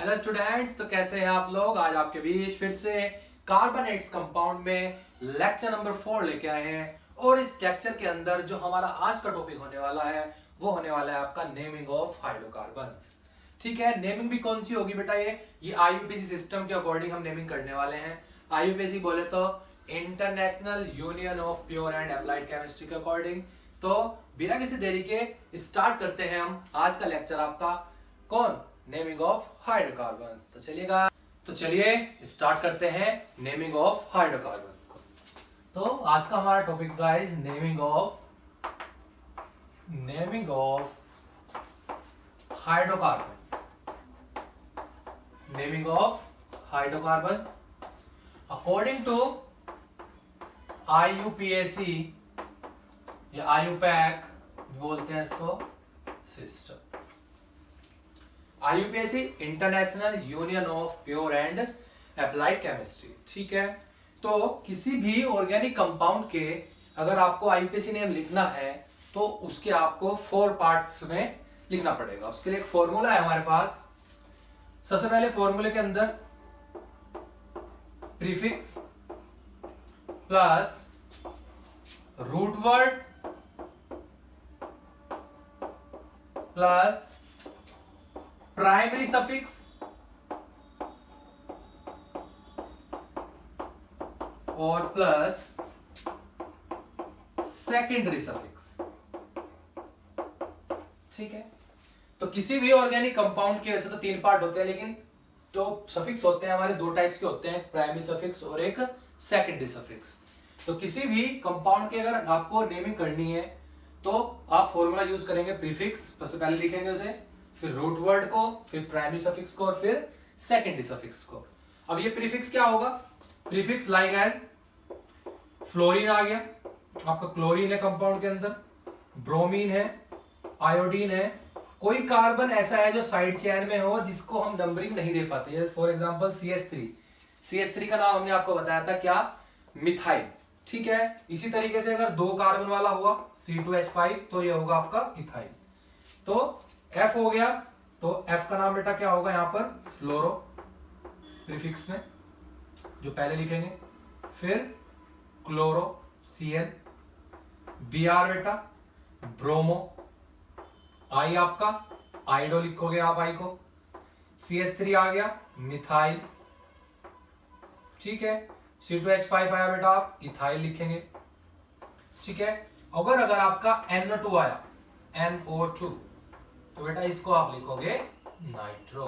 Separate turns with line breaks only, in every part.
Hello students, तो कैसे हैं आप लोग। आज आपके बीच फिर से कार्बोनेट्स कंपाउंड में लेक्चर नंबर 4 लेके आए हैं। और इस लेक्चर के अंदर जो हमारा आज का टॉपिक होने वाला है वो होने वाला है आपका नेमिंग ऑफ हाइड्रोकार्बन्स। ठीक है, नेमिंग भी कौन सी होगी बेटा, ये आईयूपीएसी सिस्टम के अकॉर्डिंग हम नेमिंग करने वाले हैं। आईयूपीएसी बोले तो international Union of Pure and Applied chemistry के अकॉर्डिंग। तो बिना किसी देरी के स्टार्ट करते हैं हम आज का लेक्चर आपका कौन नेमिंग ऑफ हाइड्रोकार्बन्स। तो चलिए स्टार्ट करते हैं नेमिंग ऑफ हाइड्रोकार्बन्स को। तो आज का हमारा topic guys naming of hydrocarbons. Naming of hydrocarbons according to IUPAC या आईयूपैक बोलते हैं इसको system. IUPAC International Union of Pure and Applied Chemistry. ठीक है, तो किसी भी ऑर्गेनिक कंपाउंड के अगर आपको आईयूपीएसी नेम लिखना है तो उसके आपको 4 पार्ट्स में लिखना पड़ेगा। उसके लिए एक फॉर्मूला है हमारे पास। सबसे पहले फॉर्मूले के अंदर prefix plus root word plus primary suffix और प्लस सेकेंडरी सफिक्स। ठीक है, तो किसी भी ऑर्गेनिक कंपाउंड के वैसे तो 3 पार्ट होते हैं, लेकिन जो सफिक्स होते हैं हमारे 2 टाइप्स के होते हैं, प्राइमरी सफिक्स और एक सेकेंडरी सफिक्स। तो किसी भी कंपाउंड की अगर आपको नेमिंग करनी है तो आप फॉर्मूला यूज करेंगे प्रीफिक्स, सबसे पहले लिखेंगे उसे, फिर रूट वर्ड को, फिर प्राइमरी सफिक्स को और फिर सेकेंडरी सफिक्स को। अब ये प्रीफिक्स क्या होगा, प्रीफिक्स लाइक एज फ्लोरीन आ गया आपका, क्लोरीन है कंपाउंड के अंदर, ब्रोमीन है, आयोडीन है। कोई कार्बन ऐसा है जो साइड चेन में हो जिसको हम नंबरिंग नहीं दे पाते, जैसे फॉर एग्जांपल CH3 का नाम हमने आपको बताया था क्या, मिथाइल। ठीक है, इसी तरीके से अगर 2 कार्बन वाला हुआ C2H5 तो ये होगा आपका इथाइल। तो F हो गया, तो F का नाम बेटा क्या होगा यहाँ पर, फ्लोरो प्रीफिक्स में जो पहले लिखेंगे, फिर क्लोरो Cl, Br बेटा ब्रोमो, I आपका आइडो लिखोगे आप I को, CH3 आ गया मिथाइल। ठीक है, C2H5 आया बेटा आप इथाइल लिखेंगे। ठीक है, अगर आपका NO2 आया NO2 तो बेटा इसको आप लिखोगे नाइट्रो।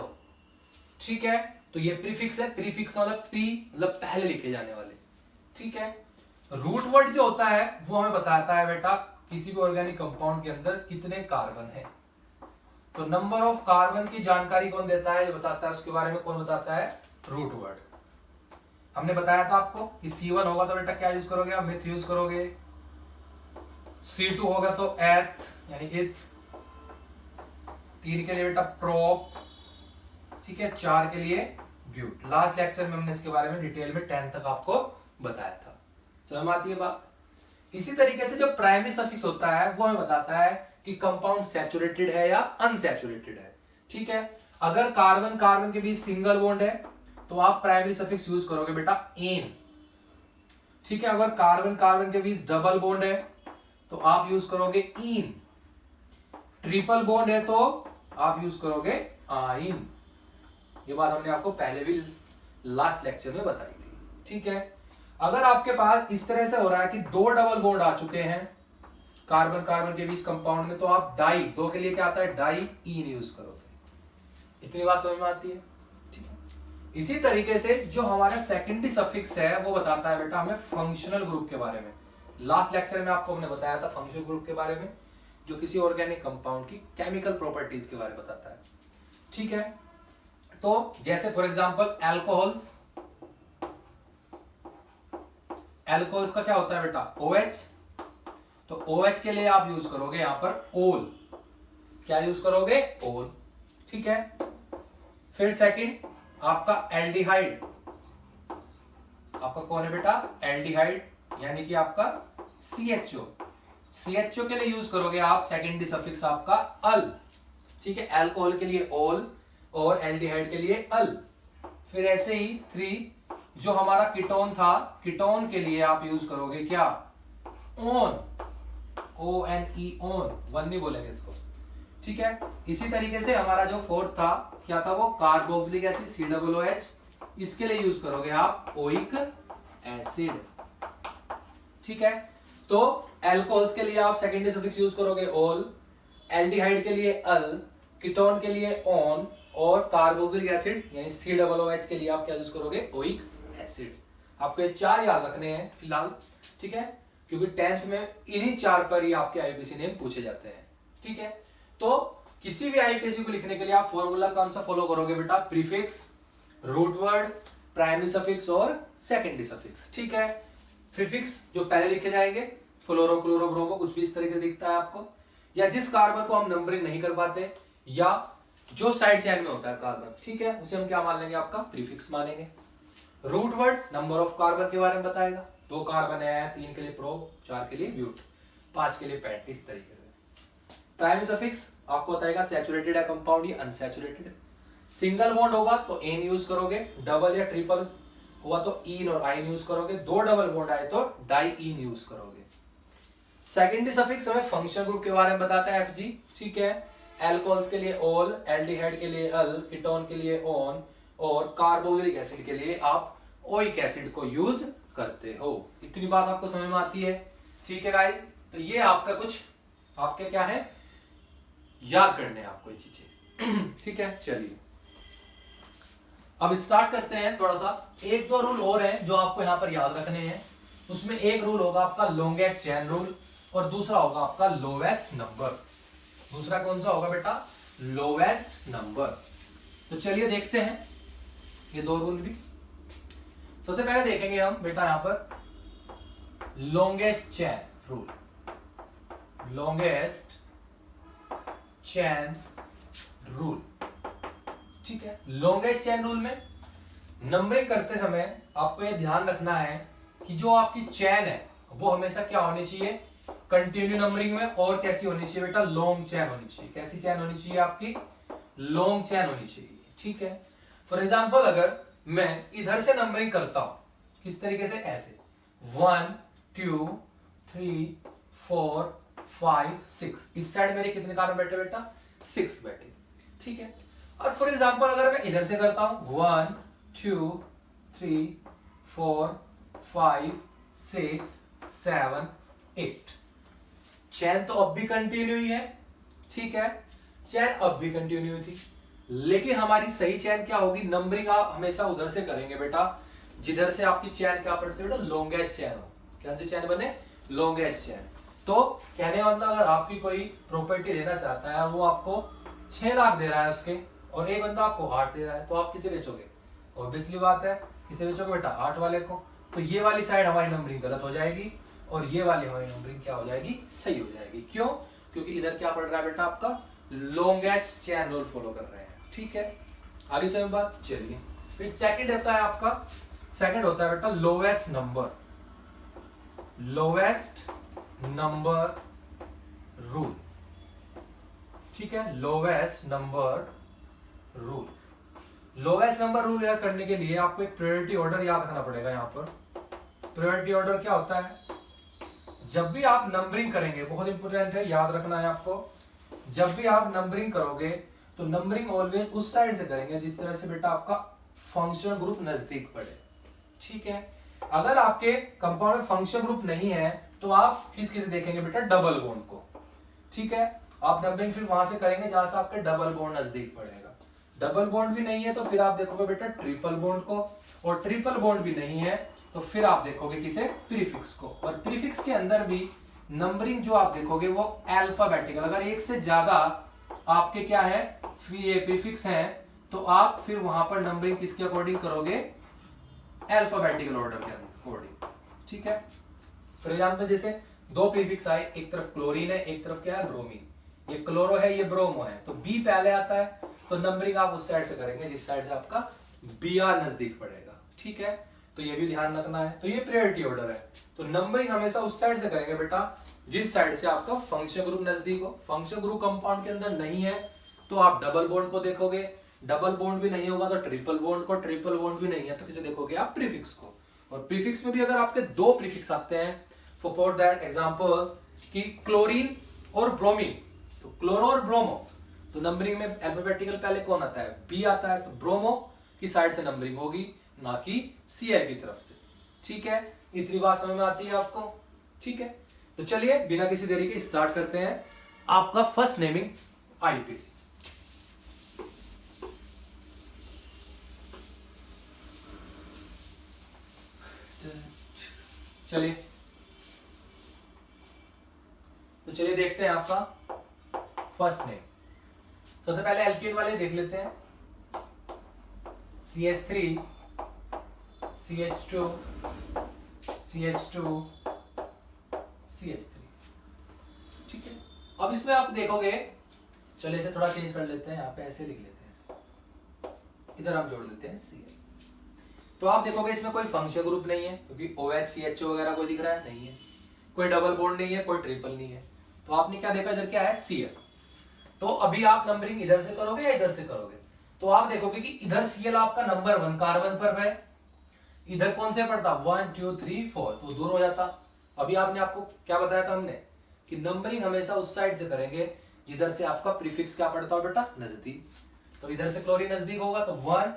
ठीक है, तो ये प्रीफिक्स है, प्रीफिक्स मतलब प्री मतलब पहले लिखे जाने वाले। ठीक है, रूट वर्ड जो होता है वो हमें बताता है बेटा किसी भी ऑर्गेनिक कंपाउंड के अंदर कितने कार्बन है। तो नंबर ऑफ कार्बन की जानकारी कौन देता है, जो बताता है उसके बारे में कौन बताता है, रूट वर्ड। हमने बताया था आपको कि C1 होगा तो बेटा क्या यूज करोगे आप, मिथ यूज करोगे। C2 होगा तो एथ यानी इथ, 3 के लिए बेटा प्रोप, ठीक है, 4 के लिए ब्यूट। लास्ट लेक्चर में हमने इसके बारे में डिटेल में 10 तक आपको बताया था। समझ में आती है बात। इसी तरीके से जो प्राइमरी सफिक्स होता है वो हमें बताता है कि कंपाउंड सैचुरेटेड है या अनसैचुरेटेड है। ठीक है, अगर कार्बन कार्बन के बीच सिंगल बॉन्ड है तो आप प्राइमरी सफिक्स यूज करोगे बेटा एन। ठीक है, अगर कार्बन कार्बन के बीच डबल बॉन्ड है तो आप यूज करोगे इन। ट्रिपल बॉन्ड है तो आप यूज करोगे आइन। ये बात हमने आपको पहले भी लास्ट लेक्चर में बताई थी। ठीक है, अगर आपके पास इस तरह से हो रहा है कि 2 डबल बॉन्ड आ चुके हैं कार्बन कार्बन के बीच कंपाउंड में, तो आप डाई, 2 के लिए क्या आता है, डाई इन यूज करोगे। इतनी बात समझ में आती है। ठीक है, इसी तरीके से जो हमारा सेकेंडरी सफिक्स है वो बताता है बेटा हमें फंक्शनल ग्रुप के बारे में। लास्ट लेक्चर में आपको हमने बताया था फंक्शनल ग्रुप के बारे में, जो किसी ऑर्गेनिक कंपाउंड की केमिकल प्रॉपर्टीज के बारे में बताता है। ठीक है, तो जैसे फॉर एग्जांपल एल्कोहल्स, एल्कोहल्स का क्या होता है बेटा OH, तो OH के लिए आप यूज करोगे यहां पर ओल। क्या यूज करोगे, ओल। ठीक है, फिर सेकंड आपका एल्डिहाइड, आपका कौन है बेटा, एल्डिहाइड यानी कि आपका CHO। CHO के लिए यूज करोगे आप सेकेंडरी सफिक्स आपका अल। ठीक है, अल्कोहल के लिए ओल, और एल्डिहाइड के लिए अल। फिर ऐसे ही 3 जो हमारा कीटोन था, कीटोन के लिए आप यूज करोगे क्या, ओन, ONE, ओन, 1 नहीं बोलेंगे इसको, ठीक है। इसी तरीके से हमारा जो फोर्थ था क्या था, वो कार्बोक्सिलिक एसिड, COOH, इसके लिए यूज करोगे आप ओइक एसिड, ठीक है। तो एल्कोहल्स के लिए आप सेकेंडरी सफिक्स यूज करोगे ओल, एल्डिहाइड के लिए अल, कीटोन के लिए ओन, और कार्बोक्सिलिक एसिड यानी COOH के लिए आप क्या यूज करोगे, ओइक एसिड। आपको ये 4 याद रखने हैं फिलहाल, ठीक है, क्योंकि 10th में इन्हीं 4 पर ही आपके आईपीसी नेम पूछे जाते हैं, ठीक है। तो किसी भी आईपीसी को लिखने के लिए आप फॉर्मूला कौन सा फॉलो करोगे बेटा, prefix, root word, primary suffix और सेकेंडरी सफिक्स, ठीक है। प्रीफिक्स जो पहले लिखे जाएंगे, फ्लोरो, क्लोरो, ब्रोमो, कुछ भी इस तरीके से दिखता है आपको, या जिस कार्बन को हम नंबरिंग नहीं कर पाते, या जो साइड चेन में होता है कार्बन, ठीक है, उसे हम क्या मान लेंगे, आपका प्रीफिक्स मानेंगे। Root word number of carbon के बारे में बताएगा, 2 कार्बन है, 3 के लिए प्रो, 4 के लिए ब्यूट, 5 के लिए पैट, इस तरीके से। प्राइमरी सफिक्स आपको बताएगा सैचुरेटेड है कंपाउंड या अनसैचुरेटेड। सिंगल बॉन्ड होगा तो एन यूज करोगे, डबल या ट्रिपल हुआ तो इन और आइन यूज करोगे, 2 डबल बॉन्ड आए तो डाई इन यूज करोगे। सेकेंडरी सफिक्स हमें फंक्शन ग्रुप के बारे में बताता है, FG, ठीक है। एल्कोहल्स के लिए ओल, एल्डिहाइड के लिए अल, कीटोन के लिए ओन, और कार्बोक्सिलिक एसिड के लिए आप ओइक एसिड को यूज करते हो। इतनी बात आपको समझ में आती है, ठीक है गाइस। तो ये आपका कुछ आपके क्या है, याद करने हैं आपको ये चीजें, ठीक है। चलिए अब स्टार्ट करते हैं थोड़ा सा। 1-2 रूल और हैं जो आपको यहां पर याद रखने हैं। उसमें एक रूल होगा आपका लॉन्गेस्ट चेन रूल, और दूसरा होगा आपका लोवेस्ट नंबर। दूसरा कौन सा होगा बेटा, लोवेस्ट नंबर। तो चलिए देखते हैं ये 2 रूल भी। सबसे पहले देखेंगे हम बेटा यहां पर longest chain rule, longest chain rule, ठीक है। लॉन्गेस्ट चेन रूल में नंबरिंग करते समय आपको यह ध्यान रखना है कि जो आपकी चेन है वो हमेशा क्या होनी चाहिए, कंटिन्यू नंबरिंग में, और कैसी होनी चाहिए बेटा, लॉन्ग चेन होनी चाहिए। कैसी चेन होनी चाहिए आपकी, लॉन्ग चेन होनी चाहिए, ठीक है। फॉर एग्जांपल अगर मैं इधर से नंबरिंग करता हूं, किस तरीके से, ऐसे 1 2 3 4 5 6, इस साइड मेरे कितने कार्बन बैठे बेटा, 6 बैठे, ठीक है। और फॉर एग्जांपल अगर मैं इधर से करता हूं 1 2 3 4 5 6 7 8, चैन तो अब भी कंटिन्यू ही है, ठीक है, चैन अब भी कंटिन्यू थी। लेकिन हमारी सही चैन क्या होगी, नंबरिंग आप हमेशा उधर से करेंगे बेटा जिधर से आपकी चैन क्या पड़ती है बेटा, लॉन्गेस्ट चैन हो। क्या सी चैन बने, लॉन्गेस्ट चैन। तो कहने का मतलब अगर आपकी कोई प्रॉपर्टी देना चाहता है, वो आपको 6 लाख दे रहा है उसके, और एक बंदा आपको 8 दे रहा है, तो आप किसे बेचोगे, ऑब्वियसली बात है किसे बेचोगे बेटा, 8 वाले को। तो ये वाली साइड हमारी नंबरिंग गलत हो जाएगी, और ये वाली हमारी नंबरिंग क्या हो जाएगी, सही हो जाएगी। क्यों, क्योंकि इधर क्या पड़ रहा है बेटा, आपका लॉन्गेस्ट चेन रूल फॉलो कर रहे हैं, ठीक है। आगे से बात, चलिए फिर सेकंड होता है आपका, सेकंड होता है बेटा lowest number, lowest number rule, ठीक है, lowest number rule. Lowest number rule याद करने के लिए आपको एक प्रायोरिटी ऑर्डर याद रखना पड़ेगा। यहां पर प्रायोरिटी ऑर्डर क्या होता है, जब भी आप नंबरिंग करेंगे, बहुत इंपॉर्टेंट है, याद रखना है आपको, जब भी आप नंबरिंग करोगे तो नंबरिंग ऑलवेज उस साइड से करेंगे जिस तरह से बेटा आपका फंक्शनल ग्रुप नजदीक पड़े, ठीक है। अगर आपके कंपाउंड में फंक्शनल ग्रुप नहीं है तो आप फिर किसे देखेंगे बेटा, डबल बॉन्ड को, ठीक है। आप नंबरिंग फिर वहां से करेंगे जहां से आपके डबल बॉन्ड नजदीक पड़ेगा। डबल बॉन्ड भी नहीं है तो फिर आप देखोगे बेटा ट्रिपल बॉन्ड को, और ट्रिपल बॉन्ड भी नहीं है तो फिर आप देखोगे किसे, प्रीफिक्स को। और प्रीफिक्स के अंदर भी नंबरिंग जो आप देखोगे वो अल्फाबेटिकल, अगर एक से ज्यादा आपके क्या है, ये प्रीफिक्स हैं, तो आप फिर वहां पर नंबरिंग किसके अकॉर्डिंग करोगे, अल्फाबेटिकल ऑर्डर के अकॉर्डिंग, ठीक है। फॉर एग्जांपल जैसे 2 प्रीफिक्स आए, एक तरफ क्लोरीन है, एक तरफ क्या है, ब्रोमीन, ये क्लोरो है, ये ब्रोमो है, तो बी पहले आता है, तो नंबरिंग आप उस साइड से करेंगे जिस साइड से आपका बी आर नजदीक पड़ेगा, ठीक है। तो ये भी ध्यान रखना है। तो ये प्रायोरिटी ऑर्डर है, तो नंबरिंग हमेशा उस साइड से करेंगे बेटा जिस साइड से आपका फंक्शन ग्रुप नजदीक हो। फंक्शन ग्रुप कंपाउंड के अंदर नहीं है तो आप डबल बॉन्ड को देखोगे, डबल बॉन्ड भी नहीं होगा तो ट्रिपल बॉन्ड को, ट्रिपल बॉन्ड भी नहीं है तो किसे देखोगे आप, प्रीफिक्स को। और प्रीफिक्स में भी अगर आपके दो प्रीफिक्स आते हैं, फॉर दैट एग्जांपल कि क्लोरीन और ब्रोमीन, तो क्लोरो और ब्रोमो, तो नंबरिंग में अल्फाबेटिकल पहले कौन आता है, बी आता है, तो ब्रोमो की साइड से नंबरिंग होगी, ना कि Cl की तरफ से। ठीक है, इतनी बात समझ में आती है आपको? ठीक है, तो चलिए बिना किसी देरी के स्टार्ट करते हैं आपका फर्स्ट नेमिंग आईपीसी। चलिए तो चलिए देखते हैं आपका फर्स्ट नेम। सबसे पहले एल्केन वाले देख लेते हैं, CH3 CH2 CH2 CH3। ठीक है, अब इसमें आप देखोगे, चलिए इसे थोड़ा चेंज कर लेते हैं, यहाँ पे ऐसे लिख लेते हैं, इधर हम जोड़ देते हैं Cl। तो आप देखोगे इसमें कोई फंक्शनल ग्रुप नहीं है, क्योंकि OH CHO वगैरह कोई दिख रहा है नहीं है, कोई डबल बॉन्ड नहीं है, कोई ट्रिपल नहीं है, तो आपने क्या देखा, इधर क्या है, Cl। तो अभी आप नंबरिंग इधर से करोगे या इधर से करोगे, तो आप देखोगे कि इधर Cl आपका नंबर 1 कार्बन पर है, इधर कौन से पड़ता, 1 2 3 4, तो दूर हो जाता। अभी आपने आपको क्या बताया था हमने कि नंबरिंग हमेशा उस साइड से करेंगे जिधर से आपका प्रीफिक्स क्या पड़ता हो बेटा, नजदीक। तो इधर से क्लोरीन नजदीक होगा तो 1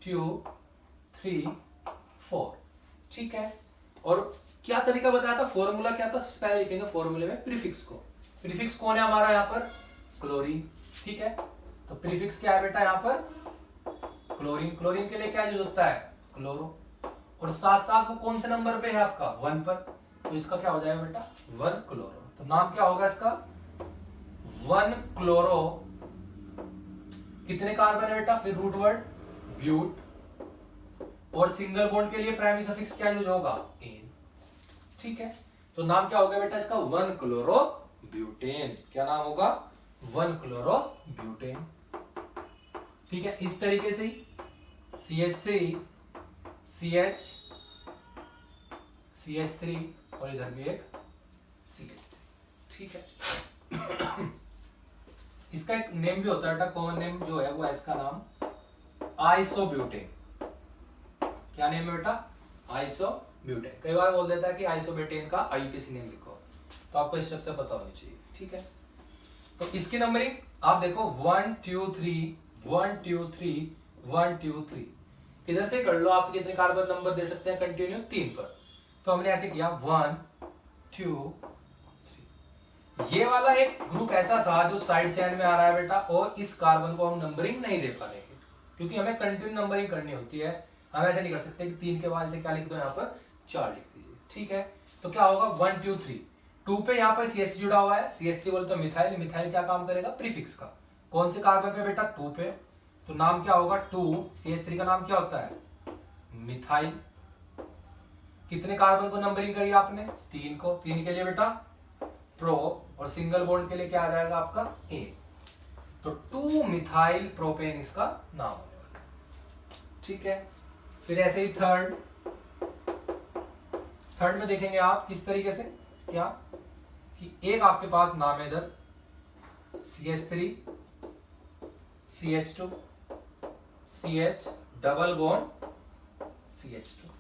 2 3 4। ठीक है, और क्या तरीका बताया था, फॉर्मूला क्या था, सबसे पहले लिखेंगे फॉर्मूले में प्रीफिक्स को। प्रीफिक्स कौन है हमारा यहाँ पर, क्लोरीन। ठीक है, तो प्रीफिक्स क्या है बेटा यहाँ पर, क्लोरीन। क्लोरीन के लिए क्या यूज होता है, क्लोरो, और साथ साथ वो कौन से नंबर पे है आपका, 1 पर, तो इसका क्या हो जाएगा बेटा, 1 क्लोरो। तो नाम क्या होगा इसका, 1 क्लोरो। कितने कार्बन है बेटा, फिर रूट वर्ड ब्यूट, और सिंगल बॉन्ड के लिए प्राइमरी सफिक्स क्या यूज होगा, एन। ठीक है, तो नाम क्या होगा बेटा इसका, 1 क्लोरो ब्यूटेन। क्या नाम होगा, 1 क्लोरो ब्यूटेन। ठीक है, इस तरीके से CH3 CH CH3 और इधर भी एक CH3। ठीक है, इसका एक नेम भी होता है बेटा, कॉमन नेम जो है वो है इसका नाम आइसोब्यूटेन। क्या नेम है बेटा, आइसोब्यूटेन। कई बार बोल देता है कि आइसोब्यूटेन का आईपीसी नेम लिखो, तो आपको स्ट्रक्चर पता होनी चाहिए। ठीक है, तो इसकी नंबरिंग आप देखो 1 2 3 1 2 3 1 2 3, इधर से कर लो, आप कितने कार्बन नंबर दे सकते हैं कंटिन्यू, 3 पर। तो हमने ऐसे किया 1 2 3। ये वाला एक ग्रुप ऐसा था जो साइड चेन में आ रहा है बेटा, और इस कार्बन को हम नंबरिंग नहीं दे पाने के, क्योंकि हमें कंटिन्यू नंबरिंग करनी होती है। हम ऐसे नहीं कर सकते कि 3 के बाद से क्या लिख दो, यहाँ पर 4 लिख दीजिए। ठीक है, तो क्या होगा 1 2 3, 2 पे यहाँ पर CH3 जुड़ा हुआ है, CH3 बोले तो मिथाइल। मिथाइल क्या काम करेगा, प्रीफिक्स का। कौन से कार्बन पे बेटा, 2 पे, तो नाम क्या होगा 2। CH3 का नाम क्या होता है, मिथाइल। कितने कार्बन को नंबरिंग करी आपने, 3 को। 3 के लिए बेटा प्रो, और सिंगल बॉन्ड के लिए क्या आ जाएगा आपका, ए। तो 2 मिथाइल प्रोपेन इसका नाम होने वाला। ठीक है, फिर ऐसे ही थर्ड में देखेंगे आप किस तरीके से, क्या कि एक आपके पास नाम है इधर CH3 CH2 CH double bond CH2।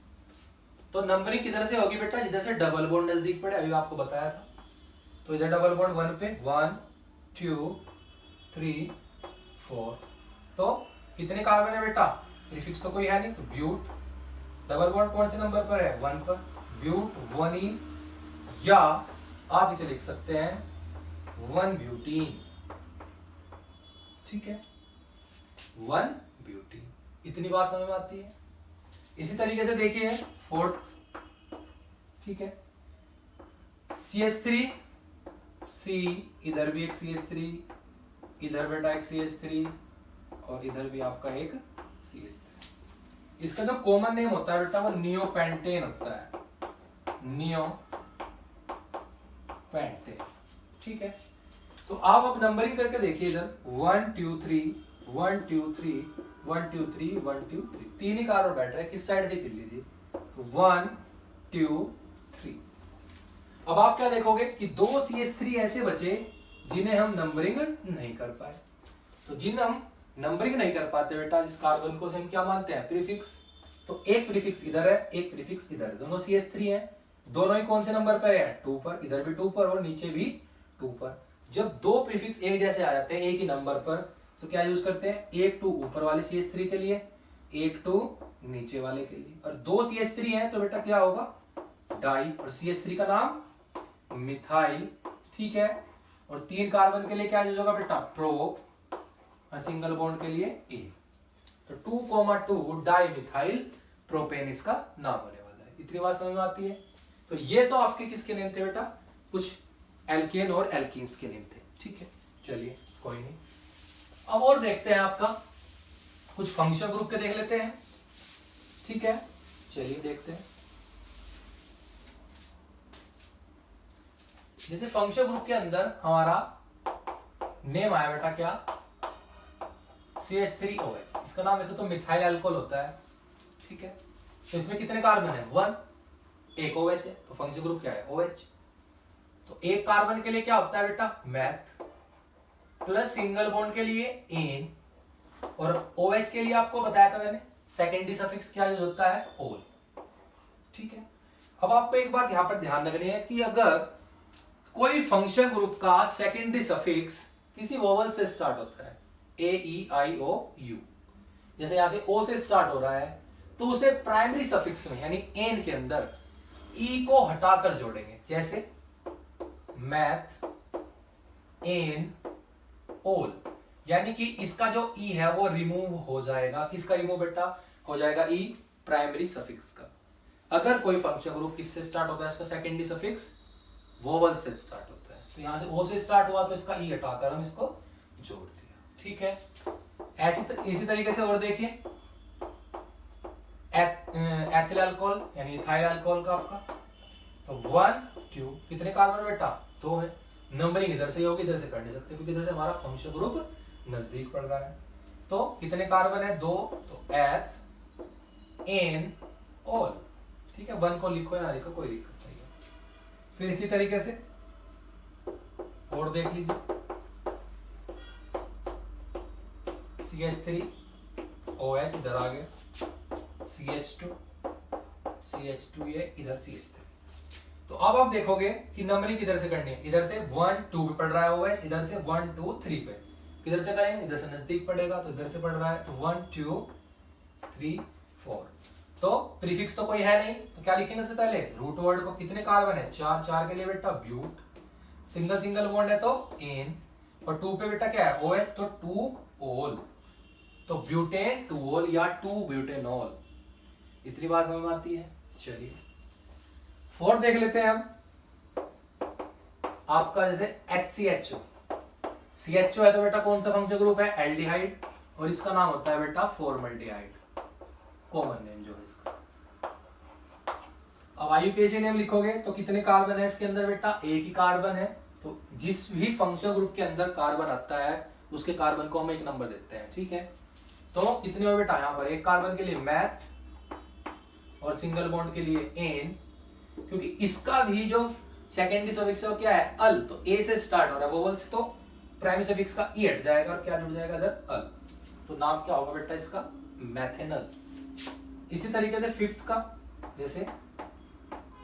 तो नंबरिंग किधर से होगी बेटा, जिधर से डबल बॉन्ड नजदीक पड़े, अभी आपको बताया था। तो इधर डबल बॉन्ड 1 पे 1 2 3 4, तो कितने कार्बन है बेटा, प्रीफिक्स तो कोई है नहीं, तो ब्यूट। डबल बॉन्ड कौन से नंबर पर है, 1 पर, ब्यूट 1 या आप इसे लिख सकते हैं 1 ब्यूटीन। ठीक है, 1 ब्यूटीन। इतनी बात समझ में आती है। इसी तरीके से देखिए फोर्थ। ठीक है, CH3 C, इधर भी एक CH3, इधर बेटा एक CH3, और इधर भी आपका एक CH3। इसका जो कॉमन नेम होता है बेटा वो नियोपेंटेन होता है, नियोपेंटेन। ठीक है, तो आप अब नंबरिंग करके देखिए इधर 1 2 3 1 2 3 1 2 3 1 2 3, 3 ही कार्बन बैठ रहा है, किस साइड से कर लीजिए, 1 2 3। अब आप क्या देखोगे कि 2 CH3 ऐसे बचे जिन्हें हम नंबरिंग नहीं कर पाए। तो जिन्हें हम नंबरिंग नहीं कर पाते बेटा, जिस कार्बन को से हम क्या मानते हैं, प्रीफिक्स। तो एक प्रीफिक्स इधर है, एक प्रीफिक्स इधर है, दोनों CH3 है, दोनों ही कौन से नंबर पर है, 2 पर, इधर भी 2 पर और नीचे भी 2 पर। जब दो प्रीफिक्स एक जैसे आ जाते हैं एक ही नंबर पर, तो क्या यूज करते हैं, एक 2 ऊपर वाले CH3 के लिए, एक 2 नीचे वाले के लिए। और दो CH3 है तो बेटा क्या होगा, डाई, और CH3 का नाम मिथाइल, ठीक है। और 3 कार्बन के लिए क्या यूज होगा बेटा, प्रो, और सिंगल बॉन्ड के लिए ए। तो 2,2 डाई मिथाइल प्रोपेन इसका नाम होने वाला है। इतनी बात समझ में आती है। तो ये तो आपके किसके नेम थे बेटा, कुछ एल्केन और एल्कीन्स के नेम थे, ठीक है। चलिए कोई नहीं, अब और देखते हैं आपका कुछ फंक्शन ग्रुप के देख लेते हैं, ठीक है। चलिए देखते हैं। जैसे फंक्शन ग्रुप के अंदर हमारा नेम आया बेटा क्या, CH3OH, इसका नाम वैसे तो मिथाइल अल्कोहल होता है, ठीक है। तो इसमें कितने कार्बन है, 1, एक OH है, तो फंक्शन ग्रुप क्या है, OH। तो एक कार्बन के लिए क्या होता है बेटा, मैथ, प्लस सिंगल बॉन्ड के लिए एन, और OH के लिए आपको बताया था मैंने सेकेंडरी सफिक्स क्या यूज होता है, ओल, ठीक है। अब आपको एक बात यहां पर ध्यान रखनी है कि अगर कोई फंक्शन ग्रुप का सेकेंडरी सफिक्स किसी वोवल से स्टार्ट होता है, AEIOU, जैसे यहां से O से स्टार्ट हो रहा है, तो उसे प्राइमरी सफिक्स में यानी एन के अंदर E को हटाकर जोड़ेंगे, जैसे मैथ, एन, ओल, यानी कि इसका जो E है वो रिमूव हो जाएगा। किसका रिमूव बेटा, हो जाएगा E प्राइमरी सफिक्स का। अगर कोई फंक्शन ग्रुप किससे स्टार्ट होता है, इसका सेकेंडरी सफिक्स वोवल से स्टार्ट होता है, तो यहां से O से स्टार्ट हुआ तो इसका E हटाकर हम इसको जोड़ दिया, ठीक है। इसी तरीके से और देखिए, एथिल अल्कोहल यानी इथाइल अल्कोहल का आपका, तो 1, 2, कितने कार्बन बेटा, 2 है। नंबरिंग इधर से होगी, इधर से कर नहीं सकते क्योंकि इधर से हमारा फंक्शन ग्रुप नजदीक पड़ रहा है। तो कितने कार्बन है, 2, तो एथ, एन, ऑल, ठीक है। 1 को लिखो या ना लिखो कोई दिक्कत नहीं है। फिर इसी तरीके से और देख लीजिए, CH3OH इधर आ गया, CH2 ये इधर CH3। तो अब आप देखोगे कि नंबरिंग किधर से करनी है, इधर से 1, 2 पे पड़ रहा है OH, इधर से 1, 2, 3 पे। किधर से करेंगे, इधर से नजदीक पड़ेगा तो इधर से पड़ रहा है, तो 1, 2, 3, 4। तो प्रीफिक्स तो कोई है नहीं, तो क्या लिखेंगे सबसे पहले, रूट वर्ड को। कितने कार्बन है, 4, 4 के लिए बेटा ब्यूट, सिंगल सिंगल बॉन्ड है तो एन, और 2 पे बेटा क्या है OH, तो 2 ओल, तो ब्यूटेन 2 ओल या 2 ब्यूटेनॉल। इतनी बात समझ में आती है। चलिए 4 देख लेते हैं हम। आपका जैसे HCHO, CHO है तो बेटा कौन सा फंक्शन ग्रुप है, एल्डिहाइड, और इसका नाम होता है बेटा फॉर्मल्डिहाइड, कॉमन नेम जो है इसका। अब IUPAC नेम लिखोगे तो कितने कार्बन है इसके अंदर बेटा, एक ही कार्बन है। तो जिस भी फंक्शन ग्रुप के अंदर कार्बन आता है उसके कार्बन को हम एक नंबर देते हैं, ठीक है। तो कितने हो बेटा, यहां पर एक कार्बन के लिए मैथ और सिंगल बॉन्ड के लिए एन, क्योंकि इसका भी जो सेकेंडरी सफिक्स है वो क्या है, अल, तो ए से स्टार्ट हो रहा है वोवल से, तो प्राइमरी सफिक्स का ई हट जाएगा और क्या जुड़ जाएगा इधर, अल। तो नाम क्या होगा बेटा इसका, मैथेनल। इसी तरीके से फिफ्थ का, जैसे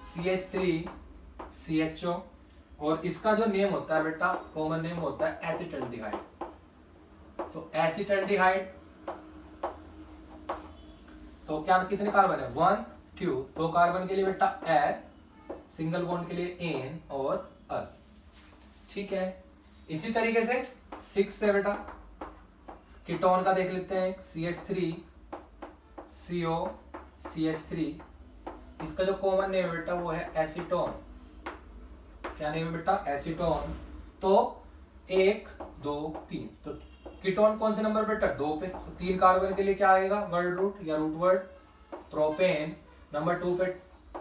CH3 CHO, और इसका जो नेम होता है बेटा कॉमन नेम होता है एसिटल्डिहाइड, तो एसिटल्डिहाइड। तो क्या कितने कार्बन है, 1, 2, 2 कार्बन के लिए बेटा ए, सिंगल बॉन्ड के लिए एन और अल, ठीक है। इसी तरीके से 6 से बेटा कीटोन का देख लेते हैं, CH3 CO CH3, इसका जो कॉमन नेम है बेटा वो है एसीटोन। क्या नेम है बेटा, एसीटोन। तो 1, 2, 3, तो कीटोन कौन से नंबर बेटा, 2 पे, तो 3 कार्बन के लिए क्या आएगा, वर्ड रूट या रूट वर्ड प्रोपेन। नंबर 2 पे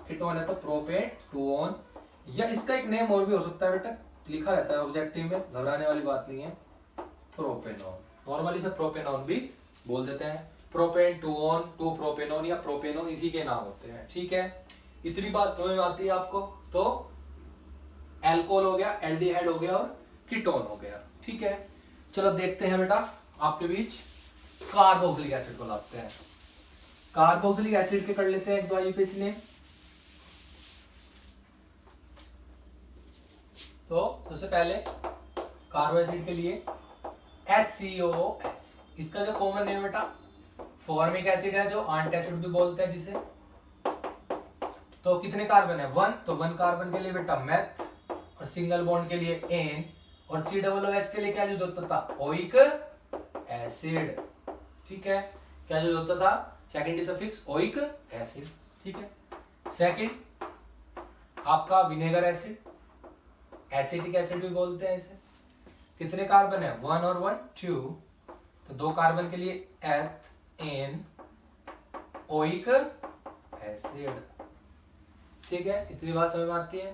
कीटोन है तो प्रोपेन 2-on, या इसका एक नेम और भी हो सकता है बेटा, लिखा रहता है ऑब्जेक्टिव में, घबराने वाली बात नहीं है, प्रोपेनॉन। नॉर्मली से प्रोपेनॉन भी बोल देते हैं, प्रोपेन 2-on, 2 प्रोपेनॉन या प्रोपेनॉन इसी के नाम होते हैं, ठीक है। इतनी बात समझ में आती है आपको। तो एल्कोहल हो गया, एल्डिहाइड हो गया और कीटोन हो गया, ठीक है। चलो देखते हैं बेटा आपके बीच कार्बोक्सिलिक एसिड को लाते हैं। कार्बोक्सिलिक एसिड के कर लेते हैं एक दो आईयूपीएसी नेम। तो सबसे पहले कार्बो एसिड के लिए HCOOH, इसका जो कॉमन नेम बेटा फॉर्मिक एसिड है, जो एंटासिड भी बोलते हैं जिसे। तो कितने कार्बन है? 1, तो 1 कार्बन के लिए बेटा मेथ, और सिंगल बॉन्ड के लिए एन, और COOH के लिए क्या यूज होता था? Oic acid. ठीक है, क्या यूज होता था? Secondary suffix oic acid. ठीक है, सेकंड आपका विनेगर एसिड, एसिटिक एसिड भी बोलते हैं इसे। कितने कार्बन है? 1 और 1 2, तो 2 कार्बन के लिए एन ओइक एसिड। ठीक है, इतनी बात समझ में आती है।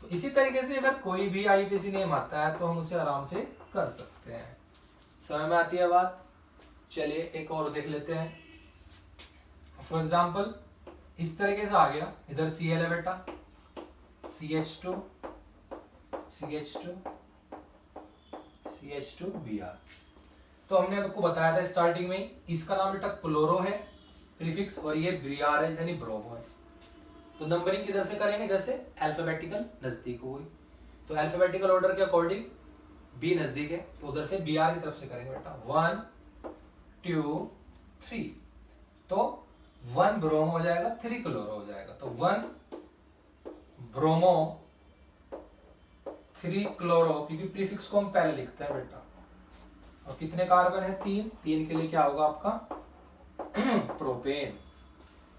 तो इसी तरीके से अगर कोई भी आईयूपीएसी नेम आता है तो हम उसे आराम से कर सकते हैं। समझ में आती है बात? चलिए एक और देख लेते हैं। फॉर एग्जाम्पल इस तरीके से आ गया, इधर Cl है बेटा, CH2 Br। तो हमने आपको बताया था स्टार्टिंग में, इसका नाम बेटा क्लोरो है प्रीफिक्स, और ये Br है यानी ब्रोमो है। तो नंबरिंग किधर से करेंगे? इधर से अल्फाबेटिकल नजदीक हो गई, तो अल्फाबेटिकल ऑर्डर के अकॉर्डिंग बी नजदीक है, तो उधर से Br की तरफ से करेंगे बेटा। 1 2 3, तो 1 ब्रोमो हो जाएगा, 3 क्लोरो हो जाएगा। तो 1 ब्रोमो 3 क्लोरो, क्योंकि प्रीफिक्स को हम पहले लिखते हैं बेटा। और कितने कार्बन है? 3, 3 के लिए क्या होगा आपका? प्रोपेन।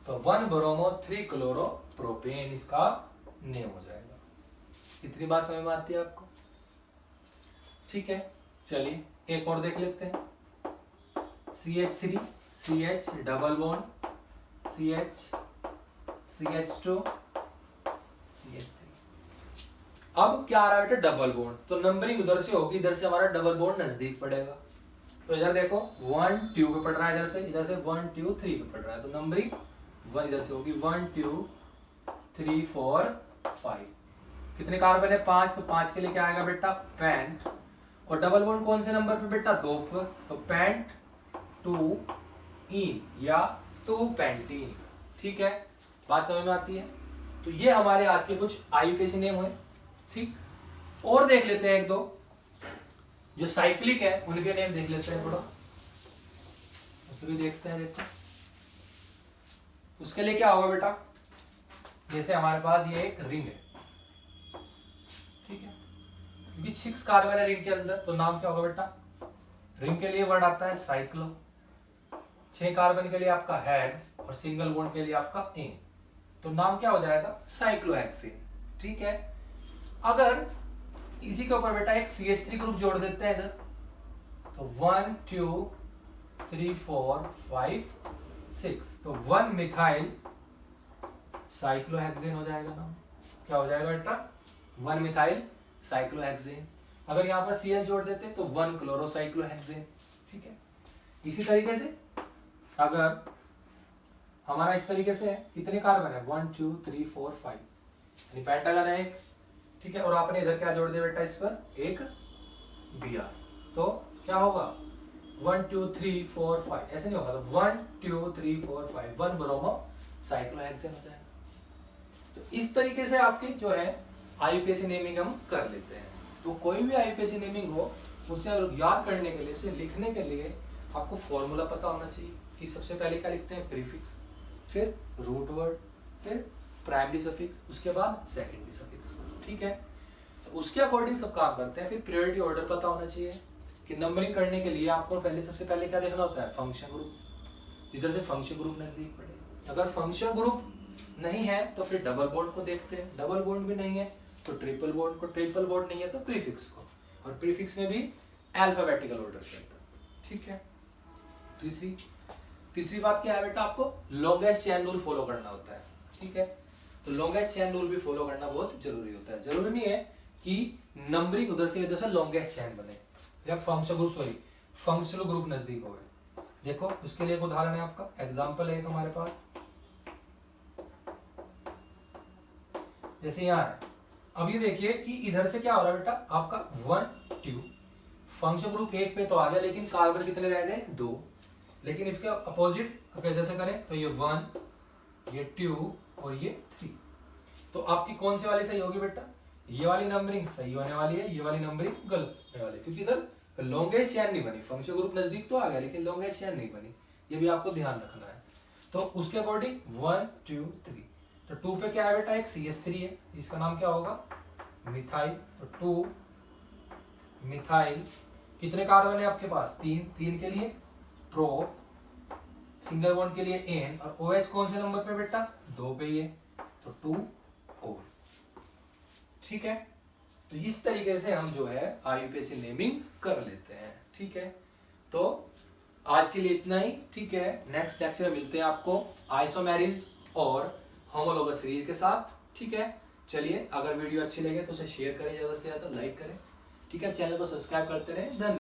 तो 1 ब्रोमो 3 क्लोरो प्रोपेन इसका नेम हो जाएगा। इतनी बात समझ में आती है आपको? ठीक है, चलिए एक और देख लेते हैं। CH3 CH double bond CH CH2 CH3। अब क्या आ रहा है बेटा? Double bond. तो नंबरिंग उधर से होगी, इधर से हमारा डबल बॉन्ड नजदीक पड़ेगा। तो इधर देखो 1 2 पे पड़ रहा है, इधर से 1 2 3 पे पड़ रहा है, तो नंबरिंग इधर से होगी 1 2 3 4 5। कितने कार्बन है? 5, तो 5 के लिए क्या आएगा बेटा? पेंट। और डबल बॉन्ड कौन से नंबर पे बेटा? 2 पर, तो पेंट 2 इन या 2 पेंटीन। ठीक है, बात समझ में आती है? तो ये हमारे आज के कुछ आईयूपीएसी नेम हुए। ठीक, और देख लेते हैं एक दो जो साइक्लिक है, उनके नेम देख लेते हैं थोड़ा, उसे भी देखते हैं। देखो उसके लिए क्या होगा बेटा? जैसे हमारे पास ये एक रिंग है, ठीक है, क्योंकि 6 कार्बन है रिंग के अंदर, तो नाम क्या होगा बेटा? रिंग के लिए वर्ड आता है साइक्लो। 6 कार्बन के लिए आपका हेक्स, और सिंगल बॉन्ड के लिए आपका एन, तो नाम क्या हो जाएगा? साइक्लोहेक्सेन। ठीक है, अगर इसी के ऊपर बेटा एक CH3 ग्रुप जोड़ देते हैं इधर, तो 1 2 3 4 5 6, तो 1 मिथाइल साइक्लोहेक्सेन हो जाएगा नाम। क्या हो जाएगा बेटा? 1 मिथाइल साइक्लोहेक्सेन। अगर यहाँ पर Cl जोड़ देते तो 1 क्लोरोसाइक्लोहेक्सेन। ठीक है, इसी तरीके से अगर हमारा इस तरीके से है, कितने कार्बन है? 1 2 3 4 5, यानी पेंटागन है एक। ठीक है, और आपने इधर क्या जोड़ दिया बेटा? इस पर एक Br, तो क्या होगा? 1 2 3 4 5, ऐसे नहीं होगा, तो 1 2 3 4 5 1 ब्रोमो साइक्लोहेक्सेन हो जाएगा। तो इस तरीके से आपके जो है आईयूपीएसी नेमिंग हम कर लेते हैं। तो कोई भी आईयूपीएसी नेमिंग हो, उसे याद करने के लिए, उसे लिखने के लिए आपको फॉर्मूला पता होना चाहिए कि सबसे पहले क्या लिखते हैं? प्रीफिक्स, फिर रूट वर्ड, फिर प्राइमरी सफिक्स, उसके बाद सेकेंडरी सफिक्स। ठीक है, तो उसके अकॉर्डिंग सब काम करते हैं। फिर प्रायोरिटी ऑर्डर पता होना चाहिए कि नंबरिंग करने के लिए आपको पहले सबसे पहले क्या देखना होता है? फंक्शन ग्रुप, जिधर से फंक्शन ग्रुप नजदीक पड़े। अगर फंक्शन ग्रुप नहीं है तो फिर डबल बॉन्ड को देखते हैं, डबल बॉन्ड भी नहीं है तो ट्रिपल बॉन्ड को, ट्रिपल बॉन्ड नहीं है तो प्रीफिक्स को, और प्रीफिक्स में भी अल्फाबेटिकल ऑर्डर चलता है। ठीक है, तीसरी बात क्या है बेटा? आपको लॉन्गेस्ट चेन रूल फॉलो करना होता है। ठीक है, तो लॉन्गेस्ट चेन रूल भी फॉलो करना बहुत जरूरी होता है। जरूरी नहीं है कि नंबरिंग उधर से लॉन्गेस्ट चेन बने या फंक्शनल ग्रुप नजदीक हो। देखो उसके लिए एक उदाहरण है आपका, एग्जांपल है हमारे पास, जैसे यहाँ है। अब ये देखिए कि इधर से क्या हो रहा है बेटा? आपका 1 2 फंक्शनल ग्रुप 1 पे तो आ गया, लेकिन कार्बन कितने रह गए 2। लेकिन इसके अपोजिट अगर जैसे करें तो ये 1, ये 2 और ये 3। तो आपकी कौन सी वाली सही होगी बेटा? ये वाली नंबरिंग सही होने वाली है, ये वाली नंबरिंग गलत होने वाली है, क्योंकि इधर लॉन्गेस्ट चेन नहीं बनी। फंक्शनल ग्रुप नजदीक तो आ गया लेकिन लॉन्गेस्ट चेन नहीं बनी, ये भी आपको ध्यान रखना है। तो उसके अकॉर्डिंग 1 2 3। तो 2 पे क्या है बेटा? एक CH3 है, इसका नाम क्या होगा? मिथाइल। तो 2 मिथाइल। कितने कार्बन है आपके पास? 3 के लिए प्रो, सिंगल बॉन्ड के लिए एन, और OH कौन से नंबर पे बेटा? 2 पे ही है, तो 2 O। ठीक है, तो इस तरीके से हम जो है IUPAC नेमिंग कर लेते हैं। ठीक है, तो आज के लिए इतना ही। ठीक है, नेक्स्ट लेक्चर में मिलते हैं आपको आइसोमेरिज और होमोलोगस सीरीज के साथ। ठीक है, चलिए, अगर वीडियो अच्छी लगे तो उसे शेयर करें, ज्यादा से ज्यादा लाइक करें। ठीक है, चैनल को सब्सक्राइब करते रहें। धन्यवाद।